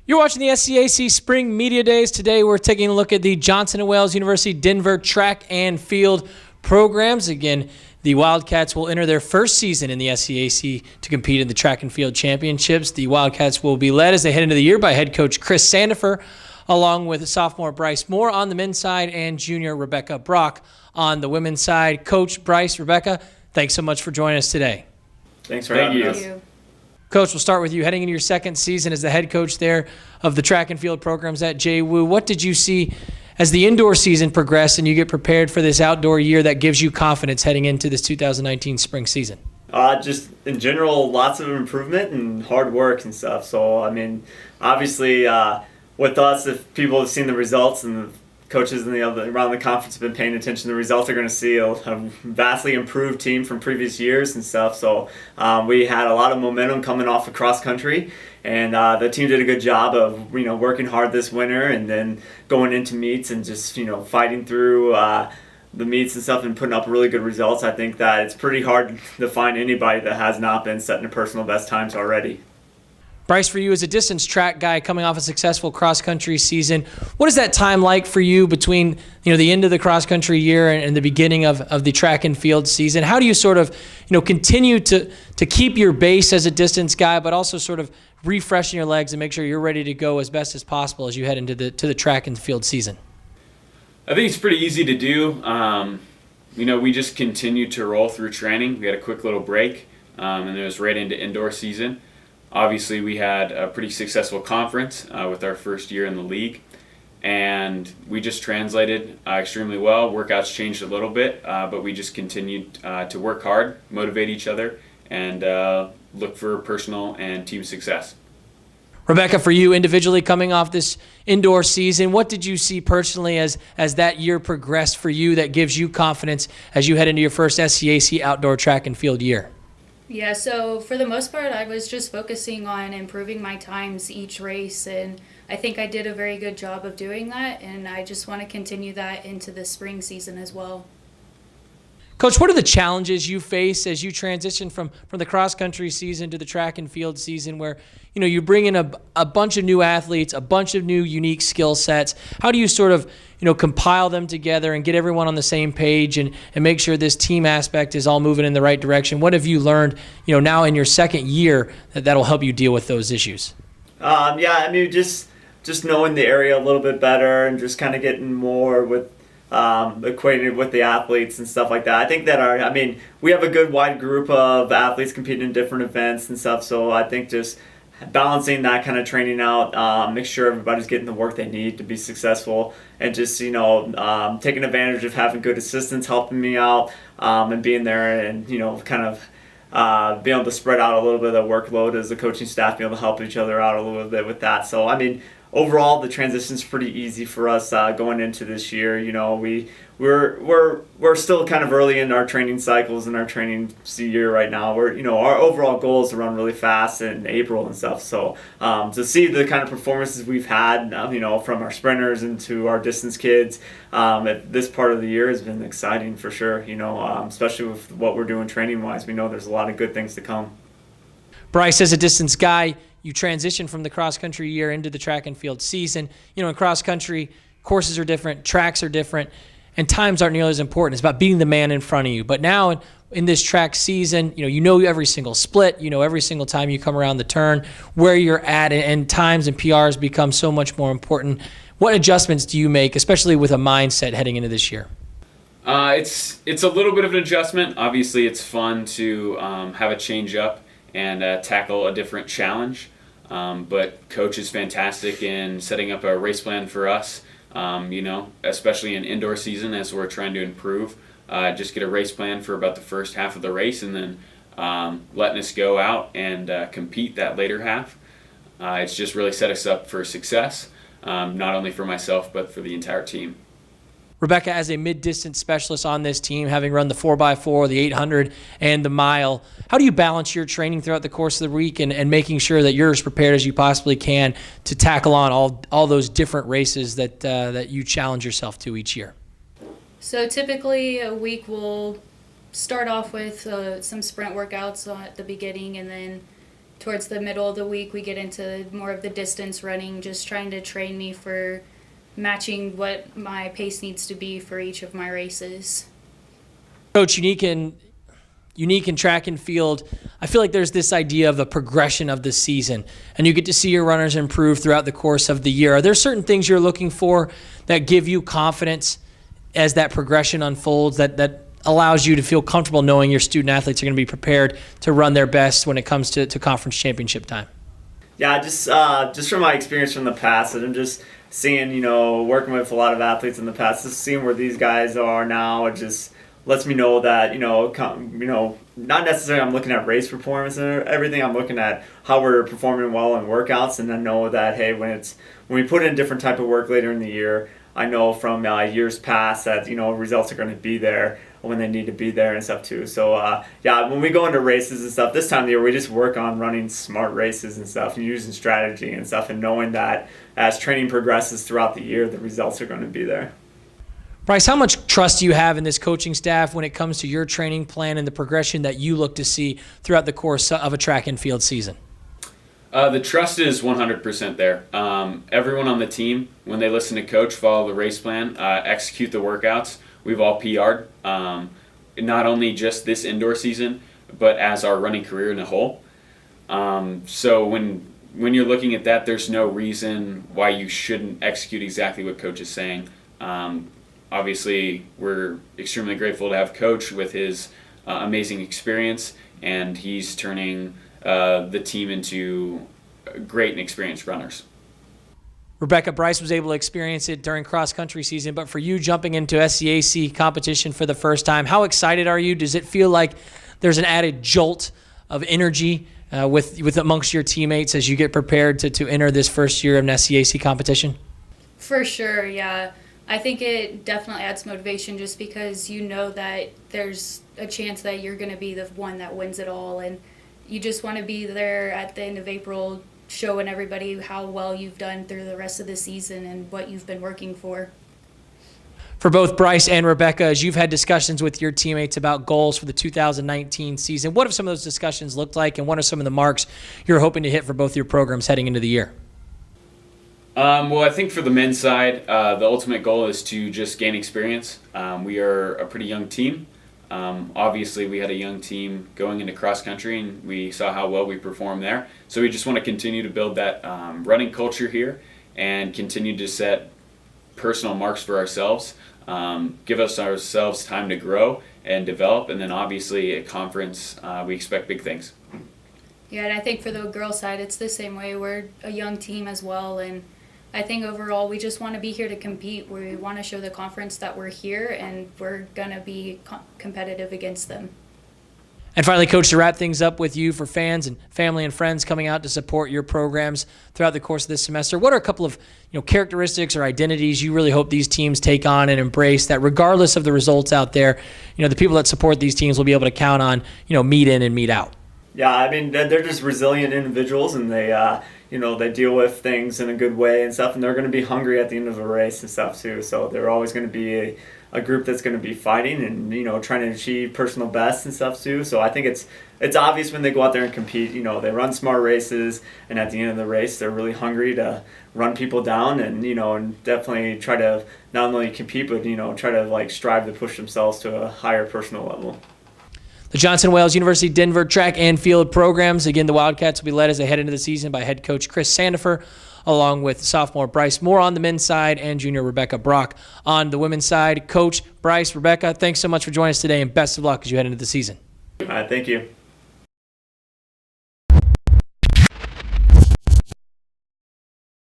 You're watching the SCAC Spring Media Days. Today we're taking a look at the Johnson & Wales University Denver track and field programs. Again, the Wildcats will enter their first season in the SCAC to compete in the track and field championships. The Wildcats will be led as they head into the year by head coach Chris Sandefur, along with sophomore Bryce Moore on the men's side and junior Rebecca Brock on the women's side. Coach, Bryce, Rebecca, thanks so much for joining us today. Thanks for having us. Thank you. Coach, we'll start with you. Heading into your second season as the head coach there of the track and field programs at JWU, what did you see as the indoor season progressed and you get prepared for this outdoor year that gives you confidence heading into this 2019 spring season? Just in general, lots of improvement and hard work and stuff. So, I mean, obviously, with us, if people have seen the results and the coaches in around the conference have been paying attention to the results, they're going to see a vastly improved team from previous years and stuff. So we had a lot of momentum coming off of cross country, and the team did a good job of working hard this winter and then going into meets and just fighting through the meets and stuff and putting up really good results. I think that it's pretty hard to find anybody that has not been setting their personal best times already. Bryce, for you as a distance track guy coming off a successful cross-country season, what is that time like for you between the end of the cross-country year and the beginning of the track and field season? How do you sort of continue to keep your base as a distance guy, but also sort of refreshing your legs and make sure you're ready to go as best as possible as you head into the track and field season? I think it's pretty easy to do. We just continue to roll through training. We had a quick little break, and it was right into indoor season. Obviously, we had a pretty successful conference with our first year in the league, and we just translated extremely well. Workouts changed a little bit, but we just continued to work hard, motivate each other, and look for personal and team success. Rebecca, for you individually coming off this indoor season, what did you see personally as that year progressed for you that gives you confidence as you head into your first SCAC outdoor track and field year? Yeah, so for the most part, I was just focusing on improving my times each race, and I think I did a very good job of doing that, and I just want to continue that into the spring season as well. Coach, what are the challenges you face as you transition from the cross-country season to the track and field season where, you bring in a bunch of new athletes, a bunch of new unique skill sets? How do you sort of, compile them together and get everyone on the same page and make sure this team aspect is all moving in the right direction? What have you learned, now in your second year that'll help you deal with those issues? Just knowing the area a little bit better and just kind of getting more with acquainted with the athletes and stuff like that. I think that we have a good wide group of athletes competing in different events and stuff, so I think just balancing that kind of training out, make sure everybody's getting the work they need to be successful, and just taking advantage of having good assistants helping me out, and being there and kind of being able to spread out a little bit of the workload as the coaching staff, being able to help each other out a little bit with that. So overall, the transition's pretty easy for us going into this year. We're still kind of early in our training cycles and our training year right now. Our overall goal is to run really fast in April and stuff. So to see the kind of performances we've had, from our sprinters into our distance kids at this part of the year has been exciting for sure. Especially with what we're doing training wise, we know there's a lot of good things to come. Bryce, as a distance guy, you transition from the cross-country year into the track and field season. In cross-country, courses are different, tracks are different, and times aren't nearly as important. It's about beating the man in front of you. But now in this track season, you know every single split, every single time you come around the turn, where you're at, and times and PRs become so much more important. What adjustments do you make, especially with a mindset heading into this year? It's a little bit of an adjustment. Obviously, it's fun to have a change up and tackle a different challenge. But Coach is fantastic in setting up a race plan for us, especially in indoor season as we're trying to improve. Just get a race plan for about the first half of the race and then letting us go out and compete that later half. It's just really set us up for success, not only for myself but for the entire team. Rebecca, as a mid-distance specialist on this team, having run the 4x4, the 800, and the mile, how do you balance your training throughout the course of the week and making sure that you're as prepared as you possibly can to tackle on all those different races that you challenge yourself to each year? So typically a week will start off with some sprint workouts at the beginning, and then towards the middle of the week, we get into more of the distance running, just trying to train me for matching what my pace needs to be for each of my races. Coach, unique in track and field, I feel like there's this idea of the progression of the season, and you get to see your runners improve throughout the course of the year. Are there certain things you're looking for that give you confidence as that progression unfolds, that allows you to feel comfortable knowing your student athletes are going to be prepared to run their best when it comes to conference championship time? Yeah, just from my experience from the past, and I'm just seeing, working with a lot of athletes in the past, just seeing where these guys are now, it just lets me know that, not necessarily I'm looking at race performance and everything. I'm looking at how we're performing well in workouts, and I know that, hey, when we put in different type of work later in the year, I know from years past that, results are going to be there when they need to be there and stuff too. So when we go into races and stuff, this time of the year, we just work on running smart races and stuff and using strategy and stuff, and knowing that as training progresses throughout the year, the results are going to be there. Bryce, how much trust do you have in this coaching staff when it comes to your training plan and the progression that you look to see throughout the course of a track and field season? The trust is 100% there. Everyone on the team, when they listen to Coach, follow the race plan, execute the workouts. We've all PR'd, not only just this indoor season, but as our running career in a whole. So when you're looking at that, there's no reason why you shouldn't execute exactly what Coach is saying. Obviously, we're extremely grateful to have Coach with his amazing experience, and he's turning the team into great and experienced runners. Rebecca, Bryce was able to experience it during cross-country season, but for you jumping into SCAC competition for the first time, how excited are you? Does it feel like there's an added jolt of energy with amongst your teammates as you get prepared to enter this first year of an SCAC competition? For sure, yeah. I think it definitely adds motivation just because you know that there's a chance that you're going to be the one that wins it all, and you just want to be there at the end of April showing everybody how well you've done through the rest of the season and what you've been working for. For both Bryce and Rebecca, as you've had discussions with your teammates about goals for the 2019 season, what have some of those discussions looked like, and what are some of the marks you're hoping to hit for both your programs heading into the year? Well, I think for the men's side, the ultimate goal is to just gain experience. We are a pretty young team. Obviously, we had a young team going into cross country, and we saw how well we performed there. So we just want to continue to build that running culture here and continue to set personal marks for ourselves, give ourselves time to grow and develop, and then obviously at conference, we expect big things. Yeah, and I think for the girls' side, it's the same way. We're a young team as well, and I think overall we just want to be here to compete. We want to show the conference that we're here and we're going to be competitive against them. And finally, Coach, to wrap things up with you, for fans and family and friends coming out to support your programs throughout the course of this semester, what are a couple of characteristics or identities you really hope these teams take on and embrace, that regardless of the results out there, the people that support these teams will be able to count on, meet in and meet out? Yeah, I mean, they're just resilient individuals, and they they deal with things in a good way and stuff, and they're going to be hungry at the end of a race and stuff too. So they're always going to be a group that's going to be fighting and trying to achieve personal best and stuff too. So I think it's obvious when they go out there and compete. They run smart races, and at the end of the race, they're really hungry to run people down and and definitely try to not only compete but try to strive to push themselves to a higher personal level. The Johnson Wales University Denver track and field programs. Again, the Wildcats will be led as they head into the season by head coach Chris Sandefur, along with sophomore Bryce Moore on the men's side and junior Rebecca Brock on the women's side. Coach, Bryce, Rebecca, thanks so much for joining us today, and best of luck as you head into the season. All right, thank you.